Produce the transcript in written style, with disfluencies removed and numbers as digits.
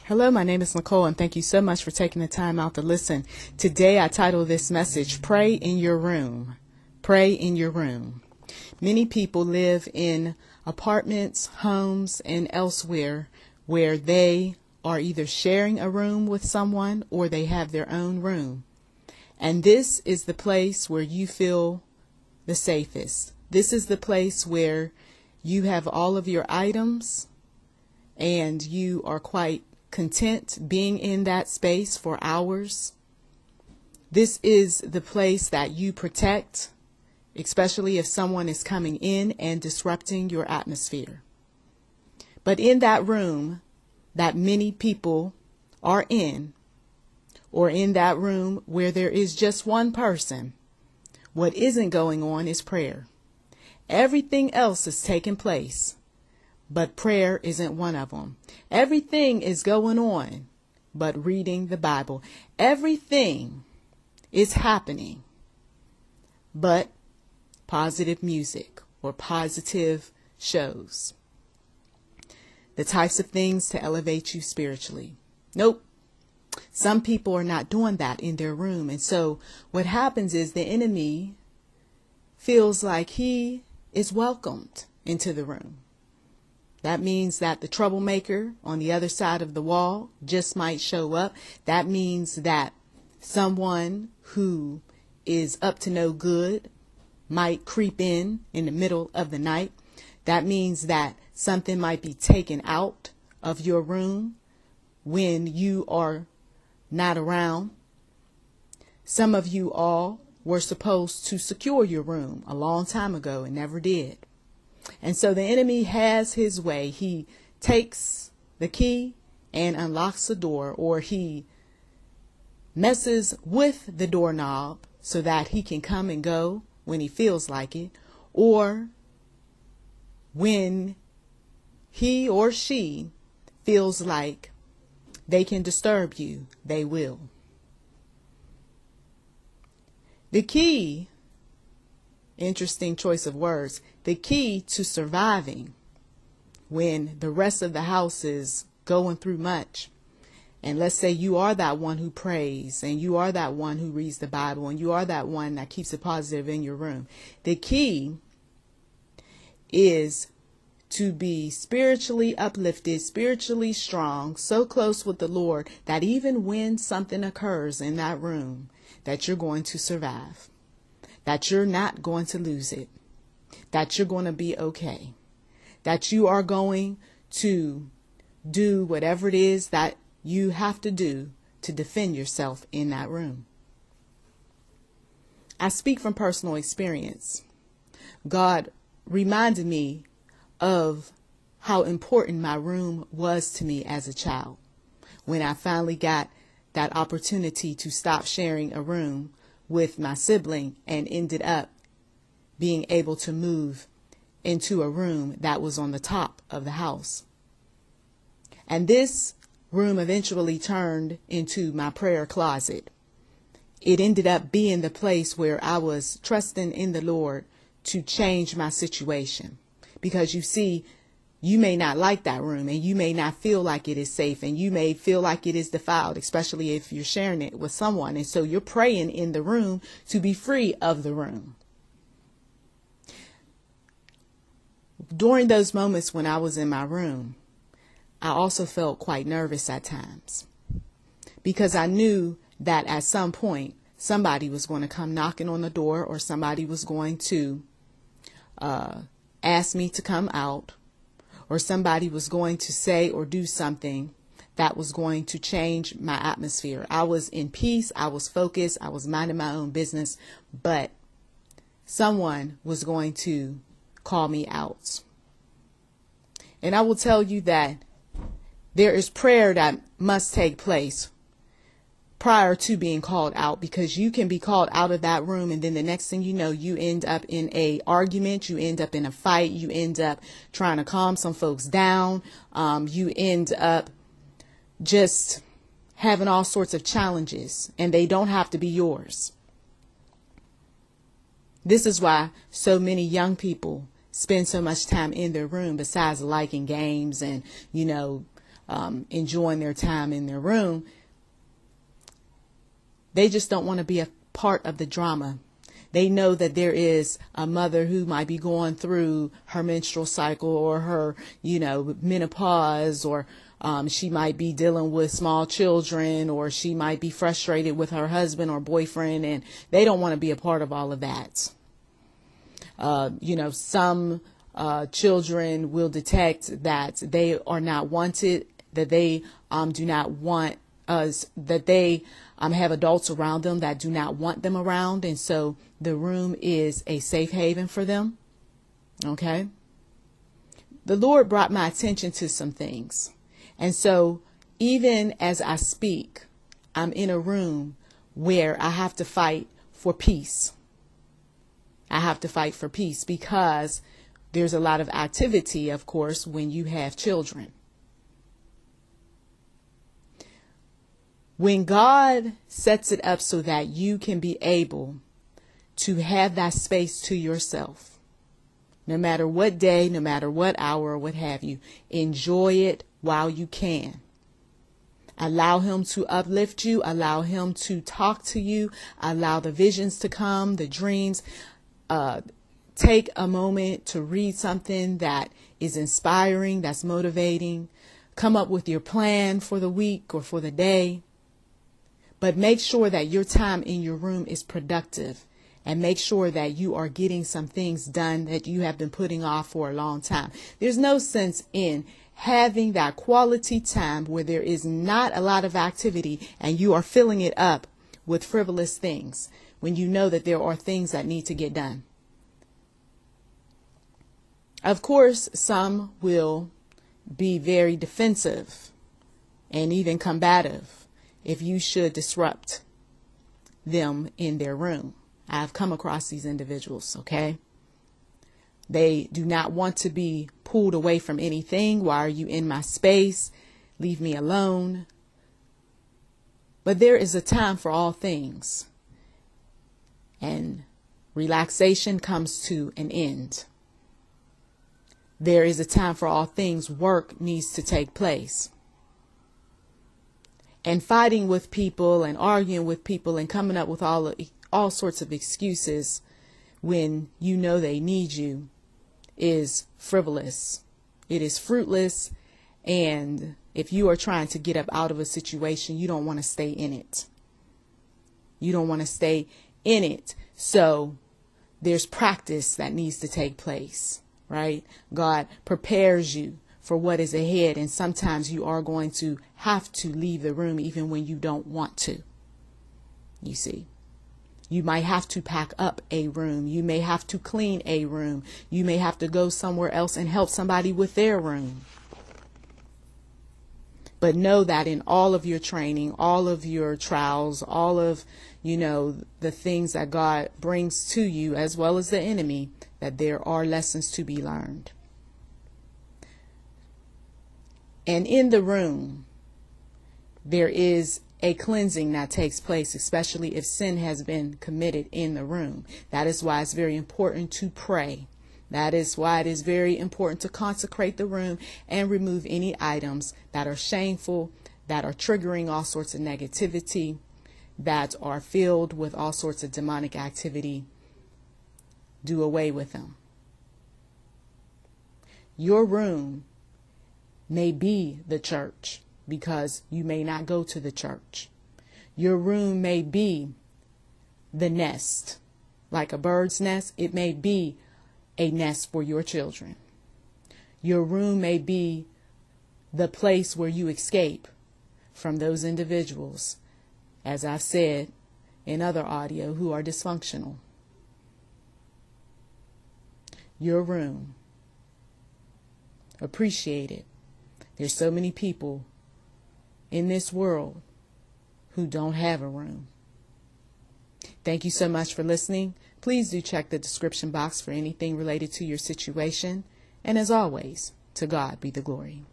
Hello, my name is Nicole, and thank you so much for taking the time out to listen. Today, I title this message, Pray in Your Room. Pray in your room. Many people live in apartments, homes, and elsewhere where they are either sharing a room with someone or they have their own room. And this is the place where you feel the safest. This is the place where you have all of your items and you are quite content being in that space for hours. This is the place that you protect, especially if someone is coming in and disrupting your atmosphere. But in that room that many people are in, or in that room where there is just one person, what isn't going on is prayer. Everything else is taking place, but prayer isn't one of them. Everything is going on, but reading the Bible. Everything is happening, but positive music or positive shows. The types of things to elevate you spiritually. Nope. Some people are not doing that in their room. And so what happens is the enemy feels like he is welcomed into the room. That means that the troublemaker on the other side of the wall just might show up. That means that someone who is up to no good might creep in the middle of the night. That means that something might be taken out of your room when you are not around. Some of you all were supposed to secure your room a long time ago and never did. And so the enemy has his way. He takes the key and unlocks the door, or he messes with the doorknob so that he can come and go when he feels like it, or when he or she feels like they can disturb you, they will. The key, interesting choice of words, the key to surviving when the rest of the house is going through much, and let's say you are that one who prays, and you are that one who reads the Bible, and you are that one that keeps it positive in your room. The key is to be spiritually uplifted, spiritually strong, so close with the Lord that even when something occurs in that room, that you're going to survive, that you're not going to lose it, that you're going to be okay, that you are going to do whatever it is that you have to do to defend yourself in that room. I speak from personal experience. God reminded me of how important my room was to me as a child. When I finally got that opportunity to stop sharing a room with my sibling and ended up being able to move into a room that was on the top of the house. And this room eventually turned into my prayer closet. It ended up being the place where I was trusting in the Lord to change my situation. Because you see, you may not like that room, and you may not feel like it is safe, and you may feel like it is defiled, especially if you're sharing it with someone. And so you're praying in the room to be free of the room. During those moments when I was in my room, I also felt quite nervous at times, because I knew that at some point somebody was going to come knocking on the door, or somebody was going to ask me to come out, or somebody was going to say or do something that was going to change my atmosphere. I was in peace, I was focused, I was minding my own business, but someone was going to call me out. And I will tell you that there is prayer that must take place prior to being called out, because you can be called out of that room, and then the next thing you know, you end up in a argument, you end up in a fight, you end up trying to calm some folks down, you end up just having all sorts of challenges, and they don't have to be yours. This is why so many young people spend so much time in their room, besides liking games and, enjoying their time in their room. They just don't want to be a part of the drama. They know that there is a mother who might be going through her menstrual cycle or her, menopause, or she might be dealing with small children, or she might be frustrated with her husband or boyfriend, and they don't want to be a part of all of that. Some children will detect that they are not wanted, that they do not want us, that they have adults around them that do not want them around. And so the room is a safe haven for them. Okay. The Lord brought my attention to some things. And so even as I speak, I'm in a room where I have to fight for peace. I have to fight for peace because there's a lot of activity, of course, when you have children. When God sets it up so that you can be able to have that space to yourself, no matter what day, no matter what hour, or what have you, enjoy it while you can. Allow him to uplift you. Allow him to talk to you. Allow the visions to come, the dreams. Take a moment to read something that is inspiring, that's motivating. Come up with your plan for the week or for the day. But make sure that your time in your room is productive, and make sure that you are getting some things done that you have been putting off for a long time. There's no sense in having that quality time where there is not a lot of activity and you are filling it up with frivolous things when you know that there are things that need to get done. Of course, some will be very defensive and even combative if you should disrupt them in their room. I've come across these individuals, okay? They do not want to be pulled away from anything. Why are you in my space? Leave me alone. But there is a time for all things, and relaxation comes to an end. There is a time for all things. Work needs to take place. And fighting with people and arguing with people and coming up with all sorts of excuses when you know they need you is frivolous. It is fruitless. And if you are trying to get up out of a situation, you don't want to stay in it. You don't want to stay in it. So there's practice that needs to take place, right? God prepares you for what is ahead. And sometimes you are going to have to leave the room even when you don't want to. You see, you might have to pack up a room. You may have to clean a room. You may have to go somewhere else and help somebody with their room. But know that in all of your training, all of your trials, all of, the things that God brings to you, as well as the enemy, that there are lessons to be learned. And in the room, there is a cleansing that takes place, especially if sin has been committed in the room. That is why it's very important to pray. That is why it is very important to consecrate the room and remove any items that are shameful, that are triggering all sorts of negativity, that are filled with all sorts of demonic activity. Do away with them. Your room may be the church because you may not go to the church. Your room may be the nest, like a bird's nest. It may be a nest for your children. Your room may be the place where you escape from those individuals, as I've said in other audio, who are dysfunctional. Your room. Appreciate it. There's so many people in this world who don't have a room. Thank you so much for listening. Please do check the description box for anything related to your situation. And as always, to God be the glory.